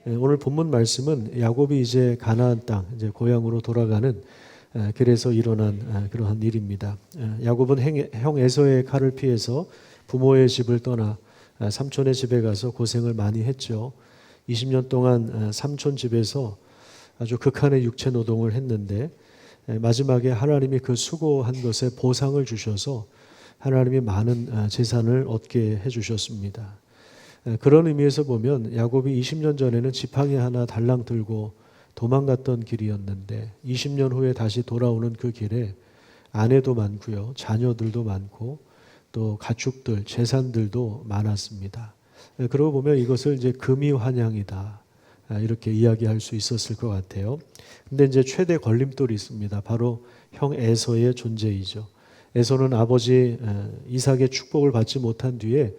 오늘 본문 말씀은 야곱이 이제 가나안 땅, 이제 고향으로 돌아가는 길에서 일어난 그러한 일입니다. 야곱은 형 에서의 칼을 피해서 부모의 집을 떠나 삼촌의 집에 가서 고생을 많이 했죠. 20년 동안 삼촌 집에서 아주 극한의 육체 노동을 했는데 마지막에 하나님이 그 수고한 것에 보상을 주셔서 하나님이 많은 재산을 얻게 해주셨습니다. 그런 의미에서 보면 야곱이 20년 전에는 지팡이 하나 달랑 들고 도망갔던 길이었는데 20년 후에 다시 돌아오는 그 길에 아내도 많고요, 자녀들도 많고 또 가축들, 재산들도 많았습니다. 그러고 보면 이것을 이제 금이 환향이다, 이렇게 이야기할 수 있었을 것 같아요. 근데 이제 최대 걸림돌이 있습니다. 바로 형 에서의 존재이죠. 에서는 아버지 이삭의 축복을 받지 못한 뒤에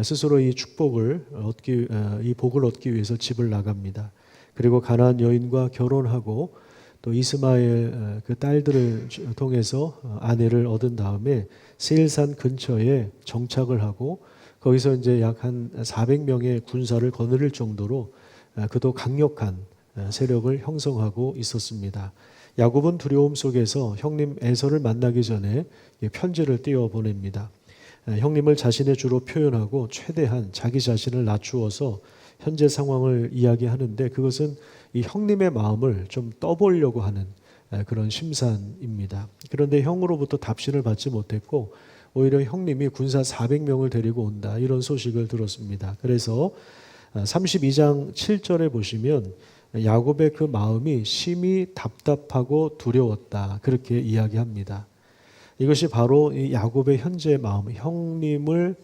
스스로 이 복을 얻기 위해서 집을 나갑니다. 그리고 가나안 여인과 결혼하고 또 이스마엘 그 딸들을 통해서 아내를 얻은 다음에 세일산 근처에 정착을 하고 거기서 이제 약 한 400명의 군사를 거느릴 정도로 그도 강력한 세력을 형성하고 있었습니다. 야곱은 두려움 속에서 형님 에서를 만나기 전에 편지를 띄워 보냅니다. 형님을 자신의 주로 표현하고 최대한 자기 자신을 낮추어서 현재 상황을 이야기하는데 그것은 이 형님의 마음을 좀 떠보려고 하는 그런 심산입니다. 그런데 형으로부터 답신을 받지 못했고 오히려 형님이 군사 400명을 데리고 온다, 이런 소식을 들었습니다. 그래서 32장 7절에 보시면 야곱의 그 마음이 심히 답답하고 두려웠다, 그렇게 이야기합니다. 이것이 바로 이 야곱의 현재 마음, 형님을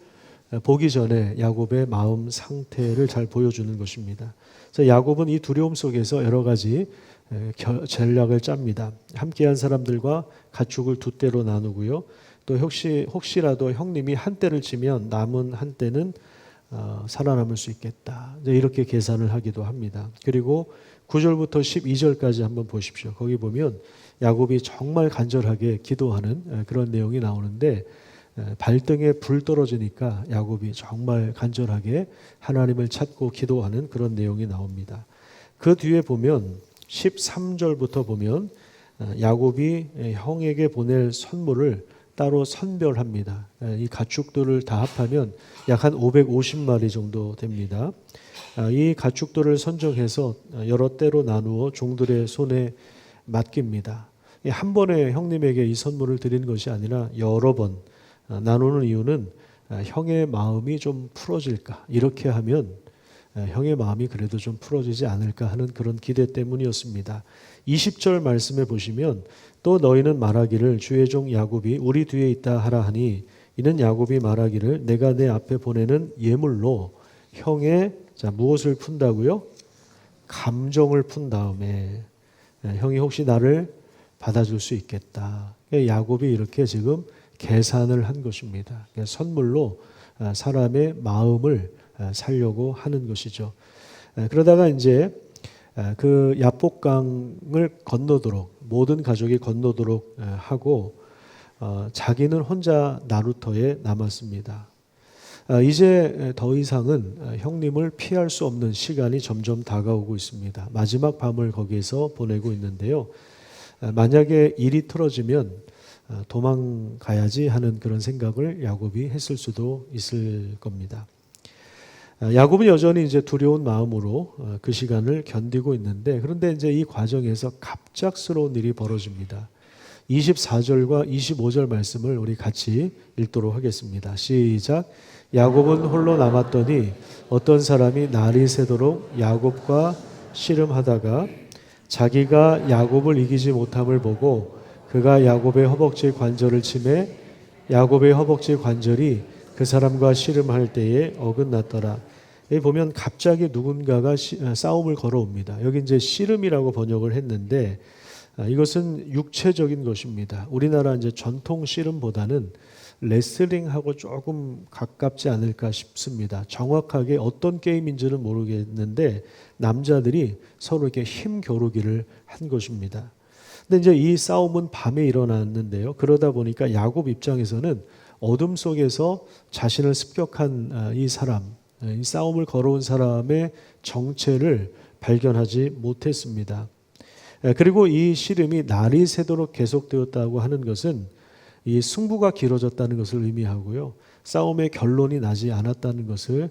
보기 전에 야곱의 마음 상태를 잘 보여주는 것입니다. 그래서 야곱은 이 두려움 속에서 여러 가지 전략을 짭니다. 함께한 사람들과 가축을 두 떼로 나누고요. 또 혹시라도 형님이 한 떼를 치면 남은 한 떼는 살아남을 수 있겠다, 이렇게 계산을 하기도 합니다. 그리고 9절부터 12절까지 한번 보십시오. 거기 보면 야곱이 정말 간절하게 기도하는 그런 내용이 나오는데 발등에 불 떨어지니까 야곱이 정말 간절하게 하나님을 찾고 기도하는 그런 내용이 나옵니다. 그 뒤에 보면 13절부터 보면 야곱이 형에게 보낼 선물을 따로 선별합니다. 이 가축들을 다 합하면 약 한 550마리 정도 됩니다. 이 가축들을 선정해서 여러 떼로 나누어 종들의 손에 맡깁니다. 한 번에 형님에게 이 선물을 드리는 것이 아니라 여러 번 나누는 이유는 형의 마음이 좀 풀어질까, 이렇게 하면 형의 마음이 그래도 좀 풀어지지 않을까 하는 그런 기대 때문이었습니다. 20절 말씀에 보시면 또 너희는 말하기를 주의 종 야곱이 우리 뒤에 있다 하라 하니 이는 야곱이 말하기를 내가 내 앞에 보내는 예물로 형의 무엇을 푼다고요? 감정을 푼 다음에 형이 혹시 나를 받아줄 수 있겠다. 야곱이 이렇게 지금 계산을 한 것입니다. 선물로 사람의 마음을 살려고 하는 것이죠. 그러다가 이제 그 야복강을 건너도록 모든 가족이 건너도록 하고 자기는 혼자 나루터에 남았습니다. 이제 더 이상은 형님을 피할 수 없는 시간이 점점 다가오고 있습니다. 마지막 밤을 거기에서 보내고 있는데요. 만약에 일이 틀어지면 도망가야지 하는 그런 생각을 야곱이 했을 수도 있을 겁니다. 야곱은 여전히 이제 두려운 마음으로 그 시간을 견디고 있는데 그런데 이제 이 과정에서 갑작스러운 일이 벌어집니다. 24절과 25절 말씀을 우리 같이 읽도록 하겠습니다. 시작. 야곱은 홀로 남았더니 어떤 사람이 날이 새도록 야곱과 씨름하다가 자기가 야곱을 이기지 못함을 보고 그가 야곱의 허벅지 관절을 치매 야곱의 허벅지 관절이 그 사람과 씨름할 때에 어긋났더라. 여기 보면 갑자기 누군가가 싸움을 걸어옵니다. 여기 이제 씨름이라고 번역을 했는데 이것은 육체적인 것입니다. 우리나라 이제 전통 씨름보다는 레슬링하고 조금 가깝지 않을까 싶습니다. 정확하게 어떤 게임인지는 모르겠는데 남자들이 서로 이렇게 힘 겨루기를 한 것입니다. 근데 이제 이 싸움은 밤에 일어났는데요. 그러다 보니까 야곱 입장에서는 어둠 속에서 자신을 습격한 이 사람, 이 싸움을 걸어온 사람의 정체를 발견하지 못했습니다. 그리고 이 씨름이 날이 새도록 계속되었다고 하는 것은 이 승부가 길어졌다는 것을 의미하고요. 싸움의 결론이 나지 않았다는 것을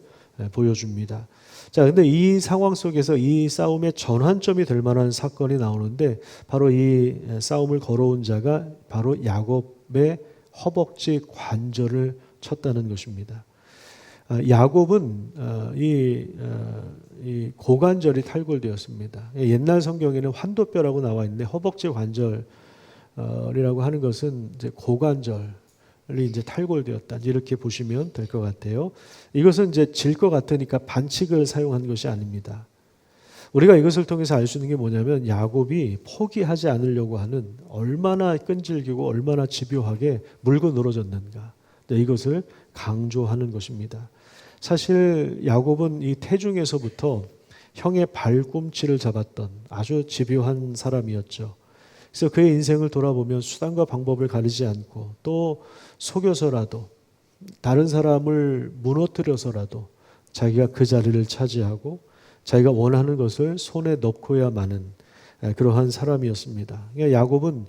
보여줍니다. 자, 근데 이 상황 속에서 이 싸움의 전환점이 될 만한 사건이 나오는데 바로 이 싸움을 걸어온 자가 바로 야곱의 허벅지 관절을 쳤다는 것입니다. 야곱은 이 고관절이 탈골되었습니다. 옛날 성경에는 환도뼈라고 나와 있는데 허벅지 관절이라고 하는 것은 이제 고관절이 이제 탈골되었다 이렇게 보시면 될 것 같아요. 이것은 이제 질 것 같으니까 반칙을 사용한 것이 아닙니다. 우리가 이것을 통해서 알 수 있는 게 뭐냐면 야곱이 포기하지 않으려고 하는 얼마나 끈질기고 얼마나 집요하게 물고 늘어졌는가 이것을 강조하는 것입니다. 사실 야곱은 이 태중에서부터 형의 발꿈치를 잡았던 아주 집요한 사람이었죠. 그래서 그의 인생을 돌아보면 수단과 방법을 가리지 않고 또 속여서라도 다른 사람을 무너뜨려서라도 자기가 그 자리를 차지하고 자기가 원하는 것을 손에 넣고야 마는 그러한 사람이었습니다. 그러니까 야곱은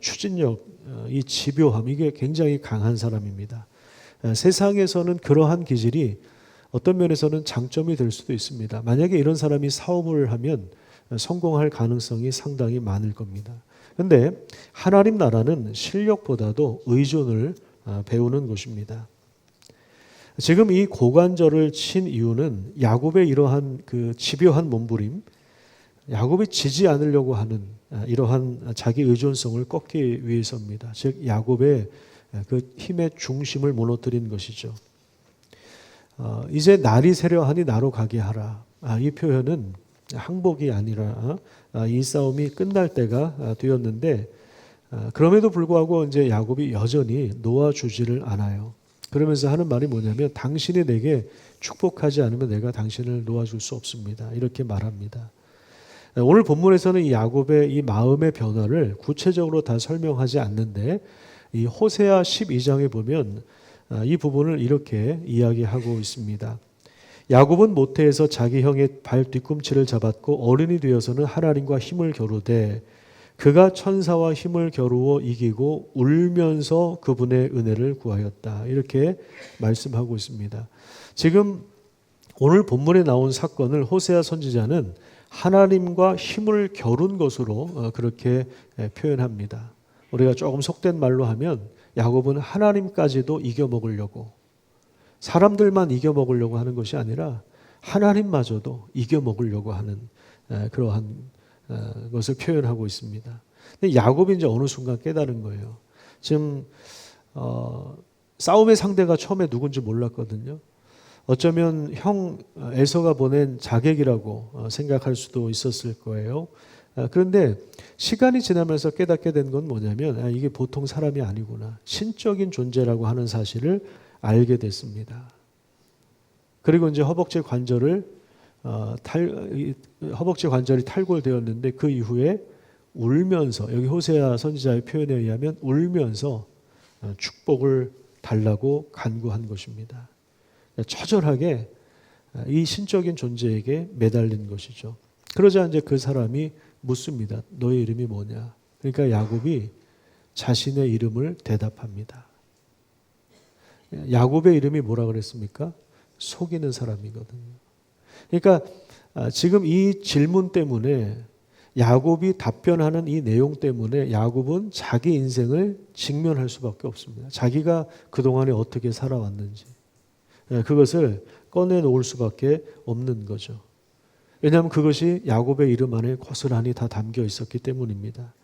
추진력, 이 집요함 이게 굉장히 강한 사람입니다. 세상에서는 그러한 기질이 어떤 면에서는 장점이 될 수도 있습니다. 만약에 이런 사람이 사업을 하면 성공할 가능성이 상당히 많을 겁니다. 그런데 하나님 나라는 실력보다도 의존을 배우는 곳입니다. 지금 이 고관절을 친 이유는 야곱의 이러한 그 집요한 몸부림, 야곱이 지지 않으려고 하는 이러한 자기 의존성을 꺾기 위해서입니다. 즉 야곱의 그 힘의 중심을 무너뜨린 것이죠. 이제 날이 새려하니 나로 가게 하라. 이 표현은 항복이 아니라 이 싸움이 끝날 때가 되었는데 그럼에도 불구하고 이제 야곱이 여전히 놓아주지를 않아요. 그러면서 하는 말이 뭐냐면 당신이 내게 축복하지 않으면 내가 당신을 놓아줄 수 없습니다. 이렇게 말합니다. 오늘 본문에서는 이 야곱의 이 마음의 변화를 구체적으로 다 설명하지 않는데 이 호세아 12장에 보면 이 부분을 이렇게 이야기하고 있습니다. 야곱은 모태에서 자기 형의 발 뒤꿈치를 잡았고 어른이 되어서는 하나님과 힘을 겨루되 그가 천사와 힘을 겨루어 이기고 울면서 그분의 은혜를 구하였다. 이렇게 말씀하고 있습니다. 지금 오늘 본문에 나온 사건을 호세아 선지자는 하나님과 힘을 겨룬 것으로 그렇게 표현합니다. 우리가 조금 속된 말로 하면 야곱은 하나님까지도 이겨먹으려고 사람들만 이겨먹으려고 하는 것이 아니라 하나님마저도 이겨먹으려고 하는 그러한 것을 표현하고 있습니다. 근데 야곱이 이제 어느 순간 깨달은 거예요. 지금 싸움의 상대가 처음에 누군지 몰랐거든요. 어쩌면 형 에서가 보낸 자객이라고 생각할 수도 있었을 거예요. 그런데 시간이 지나면서 깨닫게 된 건 뭐냐면 이게 보통 사람이 아니구나. 신적인 존재라고 하는 사실을 알게 됐습니다. 그리고 이제 허벅지 관절이 탈골되었는데 그 이후에 울면서 여기 호세아 선지자의 표현에 의하면 울면서 축복을 달라고 간구한 것입니다. 처절하게 이 신적인 존재에게 매달린 것이죠. 그러자 이제 그 사람이 묻습니다. 너의 이름이 뭐냐? 그러니까 야곱이 자신의 이름을 대답합니다. 야곱의 이름이 뭐라 그랬습니까? 속이는 사람이거든요. 그러니까 지금 이 질문 때문에 야곱이 답변하는 이 내용 때문에 야곱은 자기 인생을 직면할 수밖에 없습니다. 자기가 그동안에 어떻게 살아왔는지 그것을 꺼내놓을 수밖에 없는 거죠. 왜냐하면 그것이 야곱의 이름 안에 고스란히 다 담겨 있었기 때문입니다.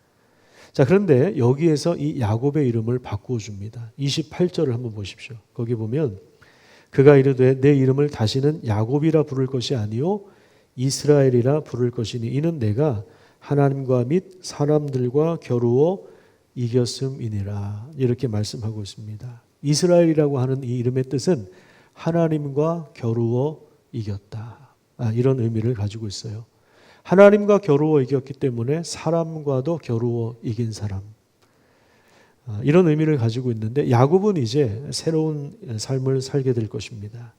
자, 그런데 여기에서 이 야곱의 이름을 바꾸어 줍니다. 28절을 한번 보십시오. 거기 보면 그가 이르되 내 이름을 다시는 야곱이라 부를 것이 아니요 이스라엘이라 부를 것이니 이는 내가 하나님과 및 사람들과 겨루어 이겼음이니라. 이렇게 말씀하고 있습니다. 이스라엘이라고 하는 이 이름의 뜻은 하나님과 겨루어 이겼다. 이런 의미를 가지고 있어요. 하나님과 겨루어 이겼기 때문에 사람과도 겨루어 이긴 사람. 이런 의미를 가지고 있는데 야곱은 이제 새로운 삶을 살게 될 것입니다.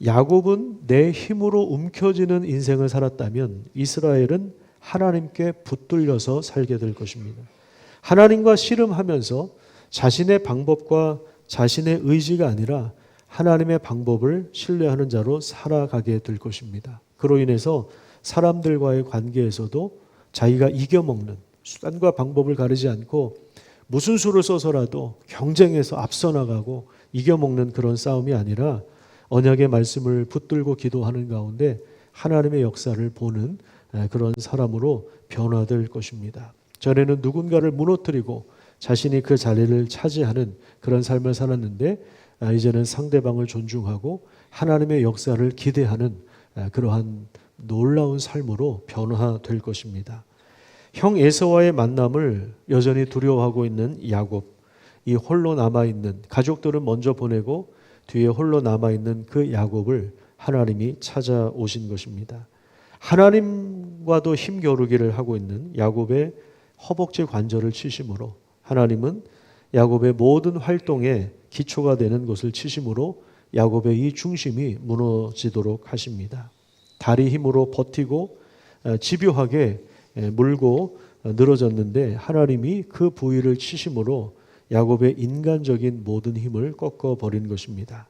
야곱은 내 힘으로 움켜쥐는 인생을 살았다면 이스라엘은 하나님께 붙들려서 살게 될 것입니다. 하나님과 씨름하면서 자신의 방법과 자신의 의지가 아니라 하나님의 방법을 신뢰하는 자로 살아가게 될 것입니다. 그로 인해서 사람들과의 관계에서도 자기가 이겨먹는, 수단과 방법을 가리지 않고 무슨 수를 써서라도 경쟁해서 앞서 나가고 이겨먹는 그런 싸움이 아니라 언약의 말씀을 붙들고 기도하는 가운데 하나님의 역사를 보는 그런 사람으로 변화될 것입니다. 전에는 누군가를 무너뜨리고 자신이 그 자리를 차지하는 그런 삶을 살았는데 이제는 상대방을 존중하고 하나님의 역사를 기대하는 그러한 놀라운 삶으로 변화될 것입니다. 형 에서와의 만남을 여전히 두려워하고 있는 야곱, 이 홀로 남아있는, 가족들은 먼저 보내고 뒤에 홀로 남아있는 그 야곱을 하나님이 찾아오신 것입니다. 하나님과도 힘겨루기를 하고 있는 야곱의 허벅지 관절을 치심으로 하나님은 야곱의 모든 활동에 기초가 되는 것을 치심으로 야곱의 이 중심이 무너지도록 하십니다. 다리 힘으로 버티고 집요하게 물고 늘어졌는데 하나님이 그 부위를 치심으로 야곱의 인간적인 모든 힘을 꺾어버린 것입니다.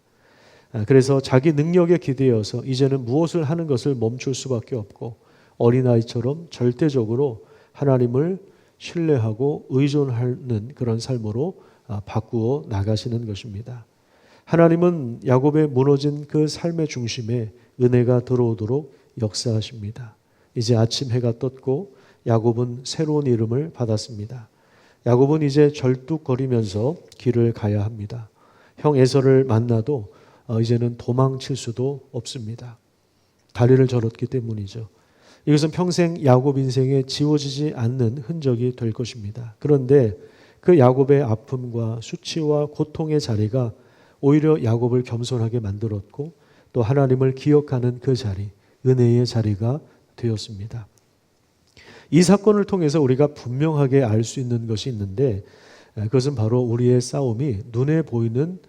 그래서 자기 능력에 기대어서 이제는 무엇을 하는 것을 멈출 수밖에 없고 어린아이처럼 절대적으로 하나님을 신뢰하고 의존하는 그런 삶으로 바꾸어 나가시는 것입니다. 하나님은 야곱의 무너진 그 삶의 중심에 은혜가 들어오도록 역사하십니다. 이제 아침 해가 떴고 야곱은 새로운 이름을 받았습니다. 야곱은 이제 절뚝거리면서 길을 가야 합니다. 형 에서를 만나도 이제는 도망칠 수도 없습니다. 다리를 절었기 때문이죠. 이것은 평생 야곱 인생에 지워지지 않는 흔적이 될 것입니다. 그런데 그 야곱의 아픔과 수치와 고통의 자리가 오히려 야곱을 겸손하게 만들었고 또 하나님을 기억하는 그 자리, 은혜의 자리가 되었습니다. 이 사건을 통해서 우리가 분명하게 알 수 있는 것이 있는데 그것은 바로 우리의 싸움이 눈에 보이는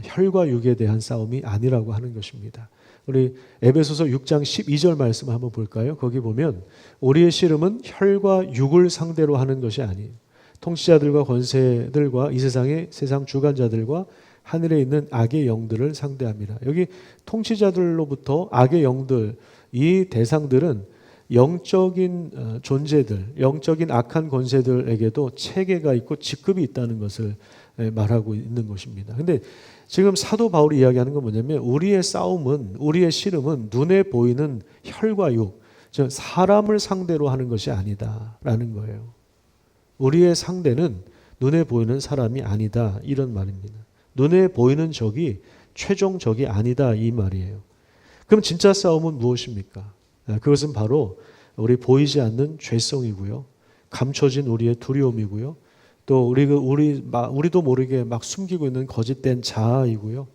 혈과 육에 대한 싸움이 아니라고 하는 것입니다. 우리 에베소서 6장 12절 말씀 한번 볼까요? 거기 보면 우리의 씨름은 혈과 육을 상대로 하는 것이 아니에요. 통치자들과 권세들과 이 세상의 세상 주관자들과 하늘에 있는 악의 영들을 상대합니다. 여기 통치자들로부터 악의 영들, 이 대상들은 영적인 존재들, 영적인 악한 권세들에게도 체계가 있고 직급이 있다는 것을 말하고 있는 것입니다. 근데 지금 사도 바울이 이야기하는 건 뭐냐면 우리의 싸움은, 우리의 씨름은 눈에 보이는 혈과 육, 즉 사람을 상대로 하는 것이 아니다라는 거예요. 우리의 상대는 눈에 보이는 사람이 아니다, 이런 말입니다. 눈에 보이는 적이 최종 적이 아니다, 이 말이에요. 그럼 진짜 싸움은 무엇입니까? 그것은 바로 우리 보이지 않는 죄성이고요, 감춰진 우리의 두려움이고요, 또 우리도 모르게 막 숨기고 있는 거짓된 자아이고요,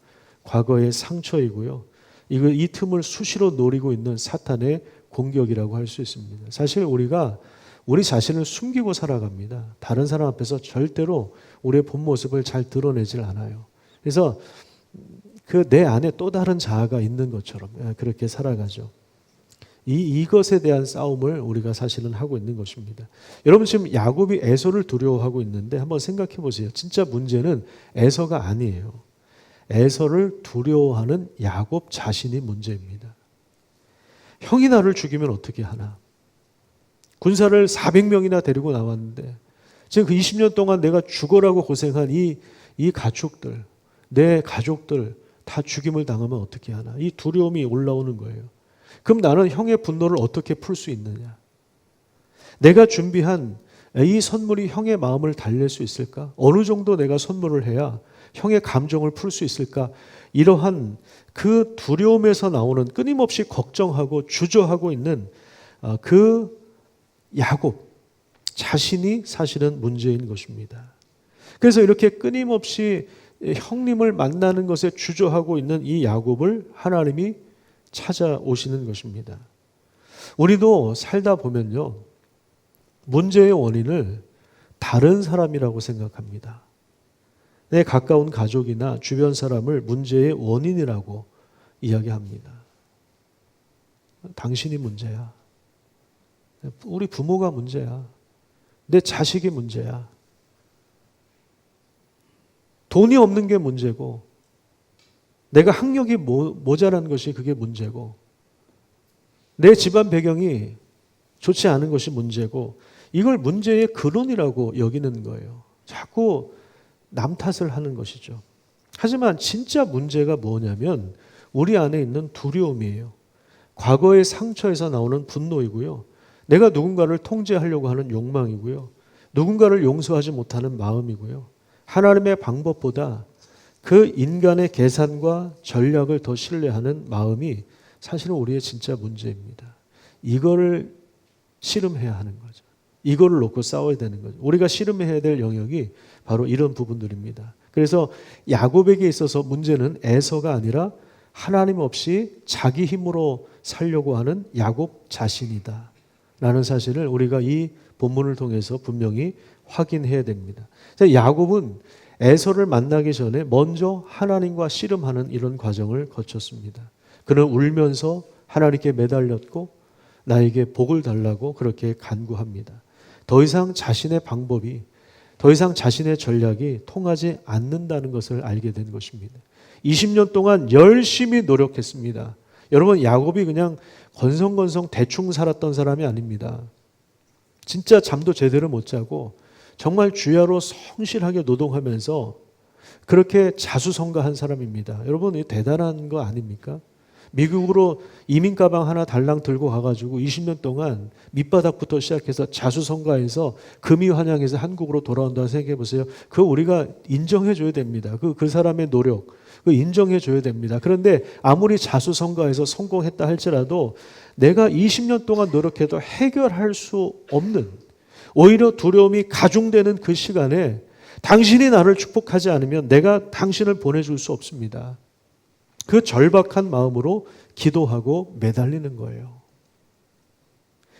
과거의 상처이고요, 이 틈을 수시로 노리고 있는 사탄의 공격이라고 할 수 있습니다. 사실 우리가 우리 자신을 숨기고 살아갑니다. 다른 사람 앞에서 절대로 우리의 본 모습을 잘 드러내질 않아요. 그래서 그 내 안에 또 다른 자아가 있는 것처럼 그렇게 살아가죠. 이것에 대한 싸움을 우리가 사실은 하고 있는 것입니다. 여러분 지금 야곱이 에서를 두려워하고 있는데 한번 생각해 보세요. 진짜 문제는 에서가 아니에요. 에서를 두려워하는 야곱 자신이 문제입니다. 형이 나를 죽이면 어떻게 하나? 군사를 400명이나 데리고 나왔는데 지금 그 20년 동안 내가 죽어라고 고생한 이 가축들, 내 가족들 다 죽임을 당하면 어떻게 하나? 이 두려움이 올라오는 거예요. 그럼 나는 형의 분노를 어떻게 풀 수 있느냐? 내가 준비한 이 선물이 형의 마음을 달랠 수 있을까? 어느 정도 내가 선물을 해야 형의 감정을 풀 수 있을까? 이러한 그 두려움에서 나오는 끊임없이 걱정하고 주저하고 있는 그 야곱 자신이 사실은 문제인 것입니다. 그래서 이렇게 끊임없이 형님을 만나는 것에 주저하고 있는 이 야곱을 하나님이 찾아오시는 것입니다. 우리도 살다 보면요, 문제의 원인을 다른 사람이라고 생각합니다. 내 가까운 가족이나 주변 사람을 문제의 원인이라고 이야기합니다. 당신이 문제야. 우리 부모가 문제야. 내 자식이 문제야. 돈이 없는 게 문제고, 내가 학력이 모자란 것이 그게 문제고, 내 집안 배경이 좋지 않은 것이 문제고, 이걸 문제의 근원이라고 여기는 거예요. 자꾸 남 탓을 하는 것이죠. 하지만 진짜 문제가 뭐냐면 우리 안에 있는 두려움이에요. 과거의 상처에서 나오는 분노이고요. 내가 누군가를 통제하려고 하는 욕망이고요. 누군가를 용서하지 못하는 마음이고요. 하나님의 방법보다 그 인간의 계산과 전략을 더 신뢰하는 마음이 사실은 우리의 진짜 문제입니다. 이거를 씨름해야 하는 거죠. 이거를 놓고 싸워야 되는 거죠. 우리가 씨름해야 될 영역이 바로 이런 부분들입니다. 그래서 야곱에게 있어서 문제는 에서가 아니라 하나님 없이 자기 힘으로 살려고 하는 야곱 자신이다 라는 사실을 우리가 이 본문을 통해서 분명히 확인해야 됩니다. 야곱은 에서를 만나기 전에 먼저 하나님과 씨름하는 이런 과정을 거쳤습니다. 그는 울면서 하나님께 매달렸고 나에게 복을 달라고 그렇게 간구합니다. 더 이상 자신의 방법이, 더 이상 자신의 전략이 통하지 않는다는 것을 알게 된 것입니다. 20년 동안 열심히 노력했습니다. 여러분, 야곱이 그냥 건성건성 대충 살았던 사람이 아닙니다. 진짜 잠도 제대로 못 자고 정말 주야로 성실하게 노동하면서 그렇게 자수성가한 사람입니다. 여러분, 이거 대단한 거 아닙니까? 미국으로 이민 가방 하나 달랑 들고 가가지고 20년 동안 밑바닥부터 시작해서 자수성가해서 금이환영해서 한국으로 돌아온다고 생각해 보세요. 그거 우리가 인정해 줘야 됩니다. 그 사람의 노력, 그거 인정해 줘야 됩니다. 그런데 아무리 자수성가해서 성공했다 할지라도 내가 20년 동안 노력해도 해결할 수 없는, 오히려 두려움이 가중되는 그 시간에 당신이 나를 축복하지 않으면 내가 당신을 보내줄 수 없습니다. 그 절박한 마음으로 기도하고 매달리는 거예요.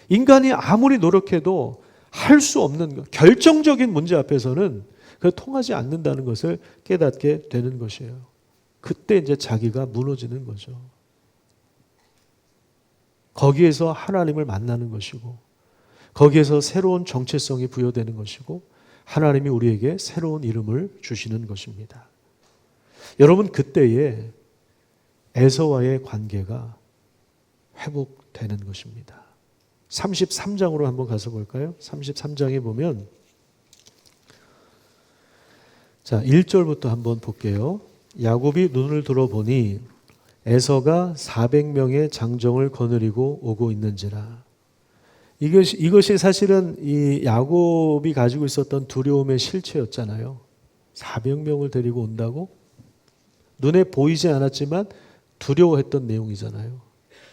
인간이 아무리 노력해도 할 수 없는 결정적인 문제 앞에서는 그 통하지 않는다는 것을 깨닫게 되는 것이에요. 그때 이제 자기가 무너지는 거죠. 거기에서 하나님을 만나는 것이고, 거기에서 새로운 정체성이 부여되는 것이고, 하나님이 우리에게 새로운 이름을 주시는 것입니다. 여러분, 그때에 에서와의 관계가 회복되는 것입니다. 33장으로 한번 가서 볼까요? 33장에 보면, 자, 1절부터 한번 볼게요. 야곱이 눈을 들어보니 에서가 400명의 장정을 거느리고 오고 있는지라. 이것이 사실은 이 야곱이 가지고 있었던 두려움의 실체였잖아요. 400명을 데리고 온다고? 눈에 보이지 않았지만 두려워했던 내용이잖아요.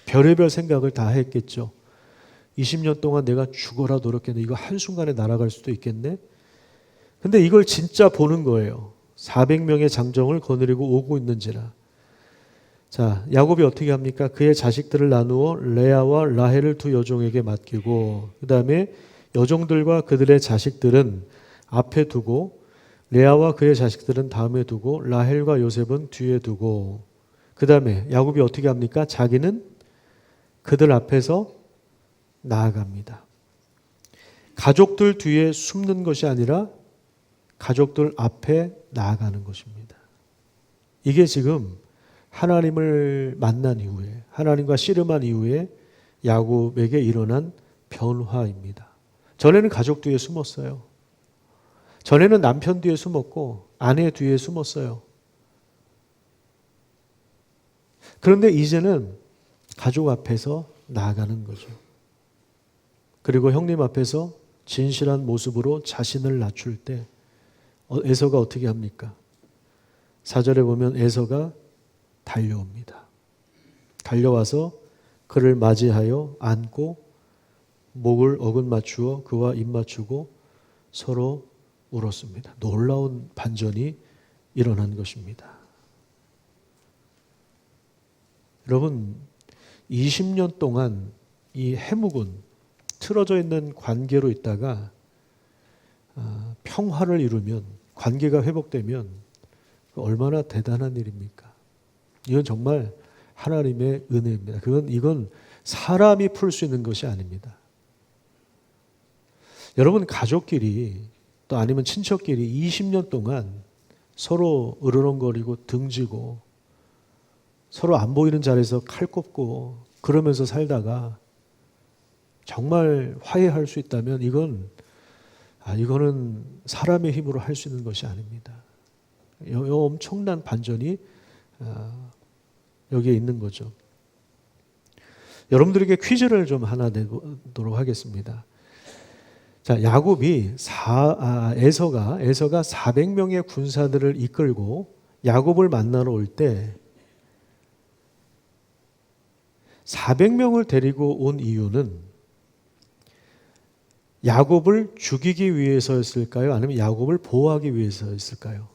별의별 생각을 다 했겠죠. 20년 동안 내가 죽어라 노력했는데 이거 한순간에 날아갈 수도 있겠네? 근데 이걸 진짜 보는 거예요. 400명의 장정을 거느리고 오고 있는지라. 자, 야곱이 어떻게 합니까? 그의 자식들을 나누어 레아와 라헬을 두 여종에게 맡기고, 그 다음에 여종들과 그들의 자식들은 앞에 두고, 레아와 그의 자식들은 다음에 두고, 라헬과 요셉은 뒤에 두고, 그 다음에 야곱이 어떻게 합니까? 자기는 그들 앞에서 나아갑니다. 가족들 뒤에 숨는 것이 아니라 가족들 앞에 나아가는 것입니다. 이게 지금 하나님을 만난 이후에, 하나님과 씨름한 이후에 야곱에게 일어난 변화입니다. 전에는 가족 뒤에 숨었어요. 전에는 남편 뒤에 숨었고 아내 뒤에 숨었어요. 그런데 이제는 가족 앞에서 나아가는 거죠. 그리고 형님 앞에서 진실한 모습으로 자신을 낮출 때 에서가 어떻게 합니까? 4절에 보면 에서가 달려옵니다. 달려와서 그를 맞이하여 안고 목을 어긋 맞추어 그와 입 맞추고 서로 울었습니다. 놀라운 반전이 일어난 것입니다. 여러분, 20년 동안 이 해묵은 틀어져 있는 관계로 있다가 평화를 이루면, 관계가 회복되면 얼마나 대단한 일입니까? 이건 정말 하나님의 은혜입니다. 이건 사람이 풀 수 있는 것이 아닙니다. 여러분 가족끼리 또 아니면 친척끼리 20년 동안 서로 으르렁거리고 등지고 서로 안 보이는 자리에서 칼 꼽고 그러면서 살다가 정말 화해할 수 있다면 이거는 사람의 힘으로 할 수 있는 것이 아닙니다. 이 엄청난 반전이 여기에 있는 거죠. 여러분들에게 퀴즈를 좀 하나 내도록 하겠습니다. 자, 야곱이 에서가 400명의 군사들을 이끌고 야곱을 만나러 올 때 400명을 데리고 온 이유는 야곱을 죽이기 위해서였을까요? 아니면 야곱을 보호하기 위해서였을까요?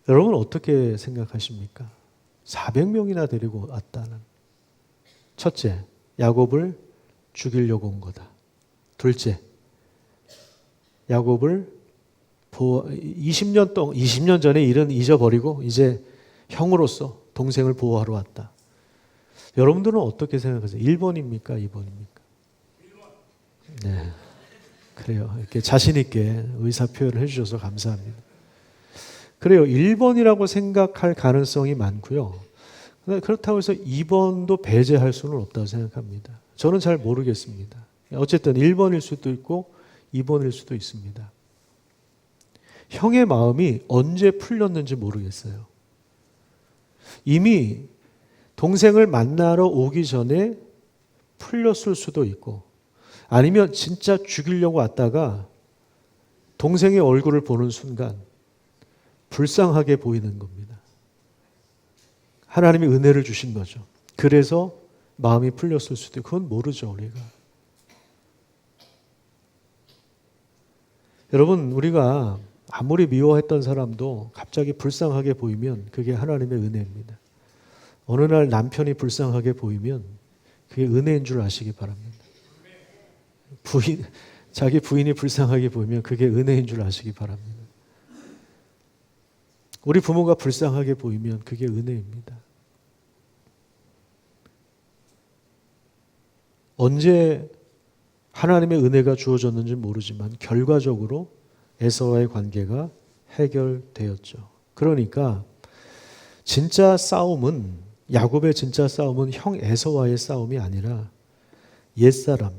여러분 어떻게 생각하십니까? 400명이나 데리고 왔다는. 첫째, 야곱을 죽이려고 온 거다. 둘째, 야곱을 20년 전에 일은 잊어버리고 이제 형으로서 동생을 보호하러 왔다. 여러분들은 어떻게 생각하세요? 1번입니까? 2번입니까? 1번. 네. 그래요. 이렇게 자신 있게 의사 표현을 해주셔서 감사합니다. 그래요. 1번이라고 생각할 가능성이 많고요. 그렇다고 해서 2번도 배제할 수는 없다고 생각합니다. 저는 잘 모르겠습니다. 어쨌든 1번일 수도 있고 2번일 수도 있습니다. 형의 마음이 언제 풀렸는지 모르겠어요. 이미 동생을 만나러 오기 전에 풀렸을 수도 있고 아니면 진짜 죽이려고 왔다가 동생의 얼굴을 보는 순간 불쌍하게 보이는 겁니다. 하나님이 은혜를 주신 거죠. 그래서 마음이 풀렸을 수도 있고 그건 모르죠, 우리가. 여러분, 우리가 아무리 미워했던 사람도 갑자기 불쌍하게 보이면 그게 하나님의 은혜입니다. 어느 날 남편이 불쌍하게 보이면 그게 은혜인 줄 아시기 바랍니다. 자기 부인이 불쌍하게 보이면 그게 은혜인 줄 아시기 바랍니다. 우리 부모가 불쌍하게 보이면 그게 은혜입니다. 언제 하나님의 은혜가 주어졌는지 모르지만 결과적으로 에서와의 관계가 해결되었죠. 그러니까 야곱의 진짜 싸움은 형 에서와의 싸움이 아니라 옛사람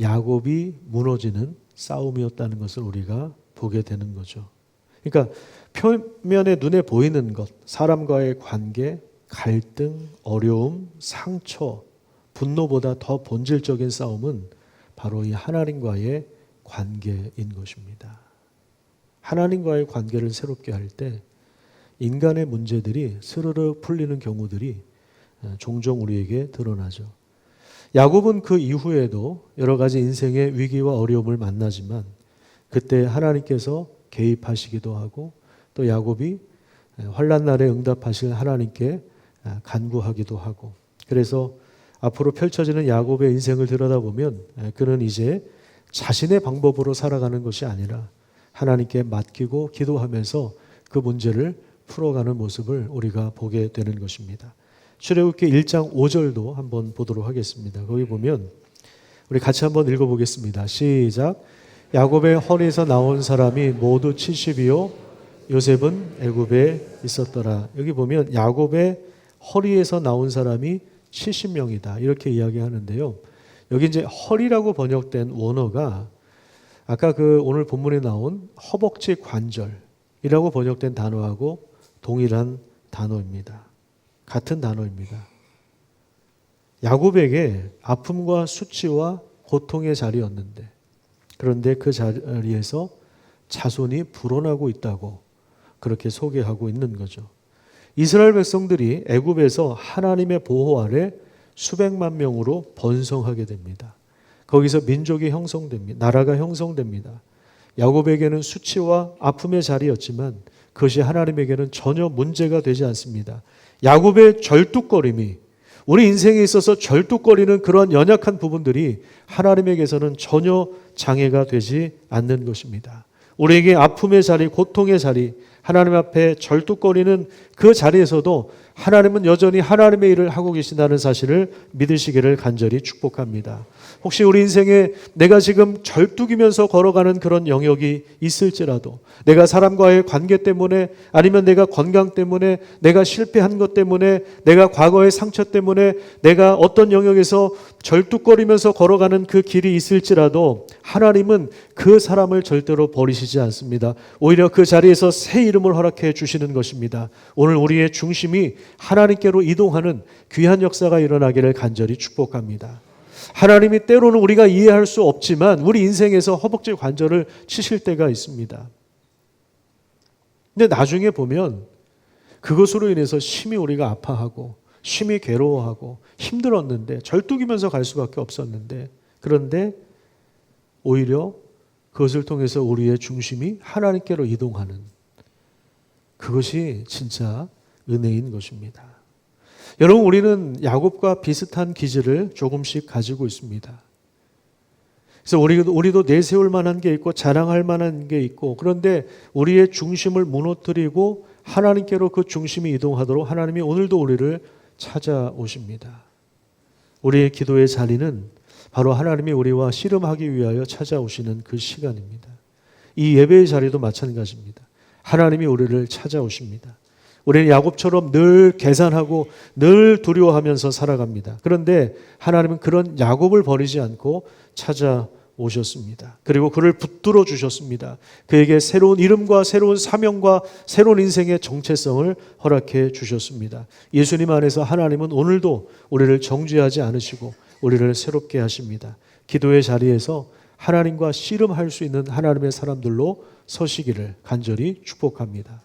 야곱이 무너지는 싸움이었다는 것을 우리가 보게 되는 거죠. 그러니까 표면에 눈에 보이는 것, 사람과의 관계, 갈등, 어려움, 상처, 분노보다 더 본질적인 싸움은 바로 이 하나님과의 관계인 것입니다. 하나님과의 관계를 새롭게 할 때 인간의 문제들이 스르르 풀리는 경우들이 종종 우리에게 드러나죠. 야곱은 그 이후에도 여러 가지 인생의 위기와 어려움을 만나지만 그때 하나님께서 개입하시기도 하고 또 야곱이 환난 날에 응답하실 하나님께 간구하기도 하고 그래서 앞으로 펼쳐지는 야곱의 인생을 들여다보면 그는 이제 자신의 방법으로 살아가는 것이 아니라 하나님께 맡기고 기도하면서 그 문제를 풀어가는 모습을 우리가 보게 되는 것입니다. 출애굽기 1장 5절도 한번 보도록 하겠습니다. 거기 보면 우리 같이 한번 읽어보겠습니다. 시작. 야곱의 허리에서 나온 사람이 모두 70이요 요셉은 애굽에 있었더라. 여기 보면 야곱의 허리에서 나온 사람이 70명이다. 이렇게 이야기하는데요. 여기 이제 허리라고 번역된 원어가 아까 오늘 본문에 나온 허벅지 관절이라고 번역된 단어하고 동일한 단어입니다. 같은 단어입니다. 야곱에게 아픔과 수치와 고통의 자리였는데 그런데 그 자리에서 자손이 불어나고 있다고 그렇게 소개하고 있는 거죠. 이스라엘 백성들이 애굽에서 하나님의 보호 아래 수백만 명으로 번성하게 됩니다. 거기서 민족이 형성됩니다. 나라가 형성됩니다. 야곱에게는 수치와 아픔의 자리였지만 그것이 하나님에게는 전혀 문제가 되지 않습니다. 야곱의 절뚝거림이 우리 인생에 있어서 절뚝거리는 그런 연약한 부분들이 하나님에게서는 전혀 장애가 되지 않는 것입니다. 우리에게 아픔의 자리, 고통의 자리, 하나님 앞에 절뚝거리는 그 자리에서도 하나님은 여전히 하나님의 일을 하고 계신다는 사실을 믿으시기를 간절히 축복합니다. 혹시 우리 인생에 내가 지금 절뚝이면서 걸어가는 그런 영역이 있을지라도, 내가 사람과의 관계 때문에, 아니면 내가 건강 때문에, 내가 실패한 것 때문에, 내가 과거의 상처 때문에 내가 어떤 영역에서 절뚝거리면서 걸어가는 그 길이 있을지라도 하나님은 그 사람을 절대로 버리시지 않습니다. 오히려 그 자리에서 새 이름을 허락해 주시는 것입니다. 오늘 우리의 중심이 하나님께로 이동하는 귀한 역사가 일어나기를 간절히 축복합니다. 하나님이 때로는 우리가 이해할 수 없지만 우리 인생에서 허벅지 관절을 치실 때가 있습니다. 근데 나중에 보면 그것으로 인해서 심히 우리가 아파하고 심히 괴로워하고 힘들었는데, 절뚝이면서 갈 수밖에 없었는데, 그런데 오히려 그것을 통해서 우리의 중심이 하나님께로 이동하는, 그것이 진짜 은혜인 것입니다. 여러분, 우리는 야곱과 비슷한 기질을 조금씩 가지고 있습니다. 그래서 우리도 내세울 만한 게 있고 자랑할 만한 게 있고, 그런데 우리의 중심을 무너뜨리고 하나님께로 그 중심이 이동하도록 하나님이 오늘도 우리를 찾아오십니다. 우리의 기도의 자리는 바로 하나님이 우리와 씨름하기 위하여 찾아오시는 그 시간입니다. 이 예배의 자리도 마찬가지입니다. 하나님이 우리를 찾아오십니다. 우리는 야곱처럼 늘 계산하고 늘 두려워하면서 살아갑니다. 그런데 하나님은 그런 야곱을 버리지 않고 찾아오셨습니다. 그리고 그를 붙들어 주셨습니다. 그에게 새로운 이름과 새로운 사명과 새로운 인생의 정체성을 허락해 주셨습니다. 예수님 안에서 하나님은 오늘도 우리를 정죄하지 않으시고 우리를 새롭게 하십니다. 기도의 자리에서 하나님과 씨름할 수 있는 하나님의 사람들로 서시기를 간절히 축복합니다.